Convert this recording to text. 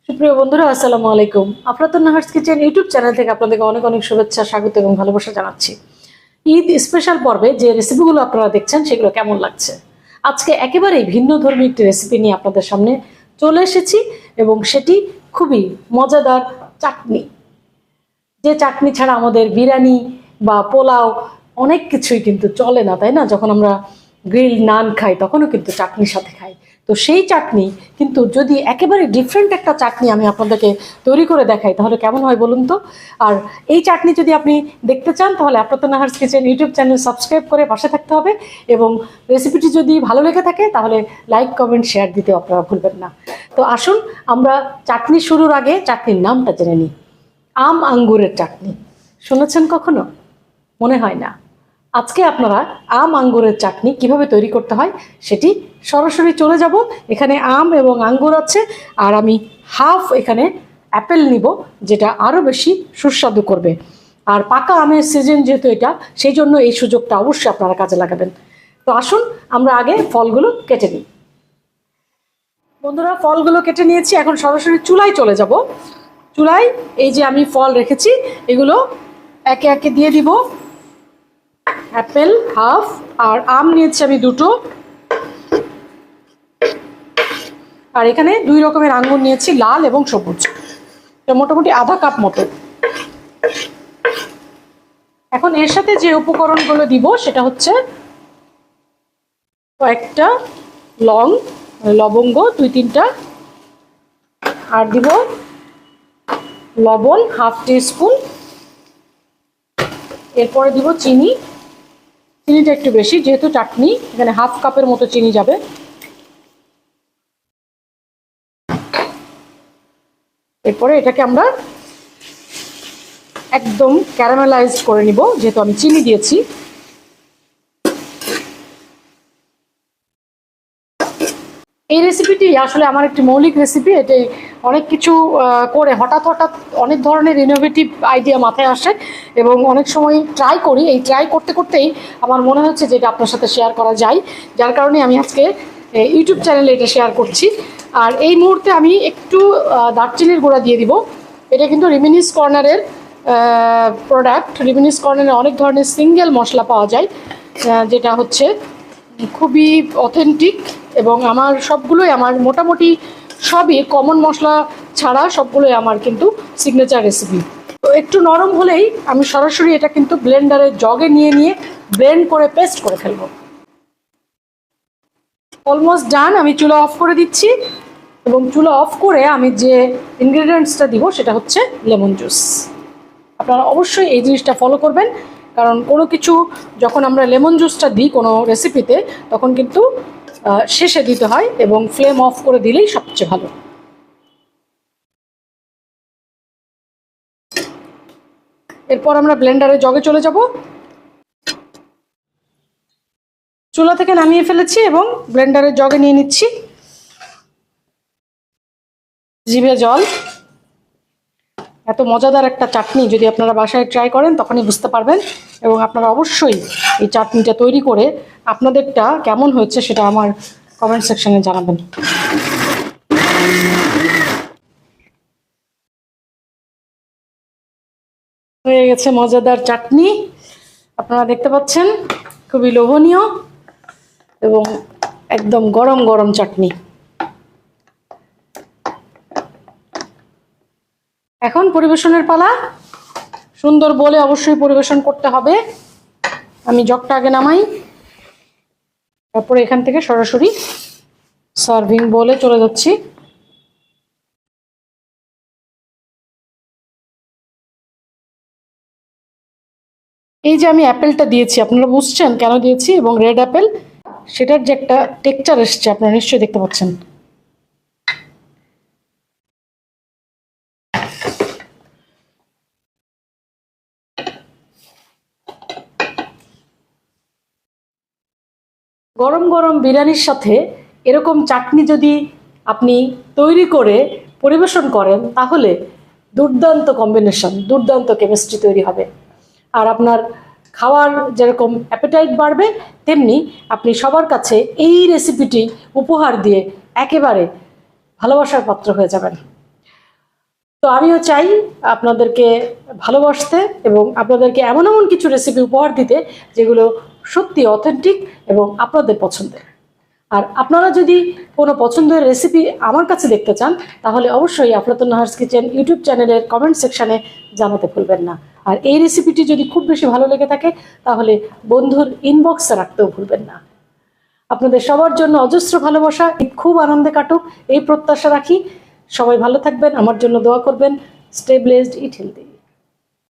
সুপ্রিয় বন্ধুরা, আসসালামু আলাইকুম। Afratun Nahar's kitchen YouTube channel থেকে আপনাদেরকে অনেক অনেক শুভেচ্ছা, স্বাগত এবং ভালোবাসা জানাচ্ছি। ঈদ স্পেশাল পর্বে যে রেসিপিগুলো আপনারা দেখছেন সেগুলো কেমন লাগছে? আজকে একেবারেই ভিন্ন ধর্মী একটি রেসিপি নিয়ে আপনাদের সামনে চলে এসেছি এবং সেটি খুবই মজাদার চাটনি। যে চাটনি ছাড়া আমাদের বিরিয়ানি বা পোলাও অনেক কিছুই কিন্তু চলে না, তাই না? যখন আমরা গ্রিল নান খাই তখনও কিন্তু চাটনির সাথে খাই। তো সেই চাটনি কিন্তু যদি একেবারে ডিফারেন্ট একটা চাটনি আমি আপনাদেরকে তৈরি করে দেখাই তাহলে কেমন হয় বলুন তো। আর এই চাটনি যদি আপনি দেখতে চান তাহলে Afratun Nahar's kitchen YouTube channel subscribe করে পাশে থাকতে হবে এবং রেসিপিটি যদি ভালো লেগে থাকে তাহলে লাইক, কমেন্ট, শেয়ার দিতে আপনারা ভুলবেন না। তো আসুন আমরা চাটনি শুরুর আগে চাটনির নামটা জেনে নিই। আম আঙ্গুরের চাটনি শুনেছেন কখনো? মনে হয় না। আজকে আপনারা আম আঙ্গুরের চাটনি কিভাবে তৈরি করতে হয় সেটি সরাসরি চলে যাব। এখানে আম এবং আঙ্গুর আছে, আর আমি হাফ এখানে অ্যাপেল নিব, যেটা আরও বেশি সুস্বাদু করবে। আর পাকা আমের সিজন যেহেতু এটা, সেই জন্য এই সুযোগটা অবশ্যই আপনারা কাজে লাগাবেন। তো আসুন আমরা আগে ফলগুলো কেটে নিই। বন্ধুরা, ফলগুলো কেটে নিয়েছি, এখন সরাসরি চুলায় চলে যাব। চুলায় এই যে আমি ফল রেখেছি এগুলো একে একে দিয়ে দিব। অ্যাপেল হাফ, আর আম নিয়েছি আমি দুটো, আর এখানে দুই রকমের আঙ্গুর নিয়েছি, লাল এবং সবুজ, মোটামুটি আধা কাপ মতো। এখন এর সাথে যে উপকরণগুলো দিব সেটা হচ্ছে কয়েকটা লবঙ্গ 2-3টা, আর দিব লবণ হাফ টিস্পুন, এরপরে দিব চিনিটা একটু বেশি, যেহেতু চাটনি এখানে হাফ কাপের মতো চিনি যাবে। এরপরে এটাকে আমরা একদম ক্যারামেলাইজ করে নিব, যেহেতু আমি চিনি দিয়েছি। এই রেসিপিটি আসলে আমার একটি মৌলিক রেসিপি। এটি অনেক কিছু করে হঠাৎ অনেক ধরনের ইনোভেটিভ আইডিয়া মাথায় আসে এবং অনেক সময় ট্রাই করি। এই ট্রাই করতে করতেই আমার মনে হচ্ছে যে এটা আপনার সাথে শেয়ার করা যায়, যার কারণে আমি আজকে ইউটিউব চ্যানেলে এটা শেয়ার করছি। আর এই মুহূর্তে আমি একটু দারচিনির গুঁড়া দিয়ে দিব। এটা কিন্তু রিমিনিস কর্নারের প্রোডাক্ট। রিমিনিস কর্নারে অনেক ধরনের সিঙ্গেল মশলা পাওয়া যায়, যেটা হচ্ছে খুবই অথেন্টিক এবং আমার মোটামুটি সবই কমন মশলা ছাড়া সবগুলোই আমার কিন্তু সিগনেচার রেসিপি। তো একটু নরম হলেই আমি সরাসরি এটা কিন্তু ব্লেন্ডারের জগে নিয়ে ব্লেন্ড করে পেস্ট করে ফেলবো। Almost done. আমি চুলা অফ করে দিচ্ছি এবং চুলা অফ করে আমি যে ইনগ্রেডিয়েন্টসটা দিব সেটা হচ্ছে লেমন জুস। আপনারা অবশ্যই এই জিনিসটা ফলো করবেন, কারণ কোনো কিছু যখন আমরা লেমন জুসটা দিই কোনো রেসিপিতে তখন কিন্তু শেষে দিতে হয় এবং ফ্লেম অফ করে দিলেই সবচেয়ে ভালো। এরপর আমরা ব্লেন্ডারের জগে চলে যাব। চুলা থেকে নামিয়ে ফেলেছি এবং ব্লেন্ডারের জগে নিয়ে নিচ্ছি। জিভে জল। এত মজাদার একটা চাটনি যদি আপনারা বাসায় ট্রাই করেন তখনই বুঝতে পারবেন, এবং আপনারা অবশ্যই এই চাটনিটা তৈরি করে আপনাদেরটা কেমন হয়েছে সেটা আমার কমেন্ট সেকশনে জানাবেন। হয়ে গেছে মজাদার চাটনি, আপনারা দেখতে পাচ্ছেন, খুবই লোভনীয় এবং একদম গরম গরম চাটনি। এখন পরিবেশনের পালা। সুন্দর বলে অবশ্যই পরিবেশন করতে হবে। আমি জগটা আগে নামাই, তারপরে এখান থেকে সরাসরি সার্ভিং বলে চলে যাচ্ছি। এই যে আমি অ্যাপেলটা দিয়েছি, আপনারা বুঝছেন কেন দিয়েছি, এবং রেড অ্যাপেল, সেটার যে একটা টেক্সচার এসছে আপনারা নিশ্চয়ই দেখতে পাচ্ছেন। গরম গরম বিরিয়ানির সাথে এরকম চাটনি যদি আপনি তৈরি করে পরিবেশন করেন তাহলে দুর্দান্ত কম্বিনেশন, দুর্দান্ত কেমিস্ট্রি তৈরি হবে। আর আপনার খাওয়ার যেরকম অ্যাপেটাইট বাড়বে, তেমনি আপনি সবার কাছে এই রেসিপিটি উপহার দিয়ে একেবারে ভালোবাসার পাত্র হয়ে যাবেন। তো আমিও চাই আপনাদেরকে ভালোবাসতে এবং আপনাদেরকে এমন এমন কিছু রেসিপি উপহার দিতে যেগুলো সত্যি অথেন্টিক এবং আপনাদের পছন্দের। আর আপনারা যদি কোনো পছন্দের রেসিপি আমার কাছে দেখতে চান তাহলে অবশ্যই আফলাতুন নাহার্স কিচেন ইউটিউব চ্যানেলের কমেন্ট সেকশনে জানাতে ভুলবেন না। আর এই রেসিপিটি যদি খুব বেশি ভালো লেগে থাকে তাহলে বন্ধুর ইনবক্সে রাখতেও ভুলবেন না। আপনাদের সবার জন্য অজস্র ভালোবাসা, ঈদ খুব আনন্দে কাটুক এই প্রত্যাশা রাখি। সবাই ভালো থাকবেন, আমার জন্য দোয়া করবেন। স্টে ব্লেসড, ইট হেলদি।